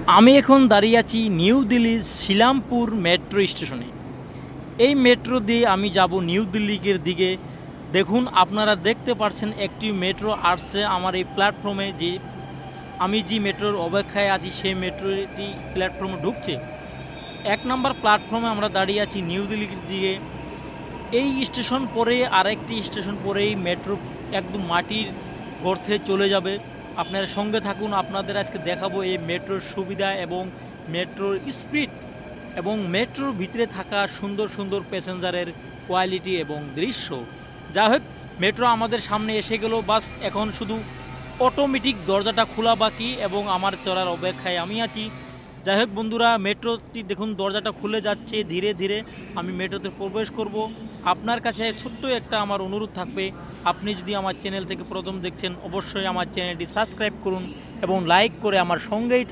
আমি এখন দাঁড়িয়ে আছি নিউ দিল্লির শিলামপুর মেট্রো স্টেশনে। এই মেট্রো দিয়ে আমি যাব নিউ দিল্লির দিকে। দেখুন, আপনারা দেখতে পাচ্ছেন একটি মেট্রো আসছে আমার এই প্ল্যাটফর্মে। যে আমি যে মেট্রোর অপেক্ষায় আছি সেই মেট্রোটি প্ল্যাটফর্মে ঢুকছে। 1 নম্বর প্ল্যাটফর্মে আমরা দাঁড়িয়ে আছি নিউ দিল্লির দিকে। এই স্টেশন পরে আরেকটি স্টেশন পরেই মেট্রো একদম মাটির গর্তে চলে যাবে। আপনারা সঙ্গে থাকুন, আপনাদের আজকে দেখাবো এই মেট্রোর সুবিধা এবং মেট্রোর স্পিড এবং মেট্রোর ভিতরে থাকা সুন্দর সুন্দর প্যাসেঞ্জারের কোয়ালিটি এবং দৃশ্য। যা হোক, মেট্রো আমাদের সামনে এসে গেল। বাস এখন শুধু অটোমেটিক দরজাটা খোলা বাকি এবং আমার চড়ার অপেক্ষায় আমি আছি। যাই হোক বন্ধুরা, মেট্রোটি দেখুন দরজাটা খুলে যাচ্ছে ধীরে ধীরে। আমি মেট্রোতে প্রবেশ করব। আপনার কাছে ছোট্ট একটা আমার অনুরোধ থাকবে, আপনি যদি আমার চ্যানেল থেকে প্রথম দেখছেন অবশ্যই আমার চ্যানেলটি সাবস্ক্রাইব করুন এবং লাইক করে আমার সঙ্গেই থাকুন।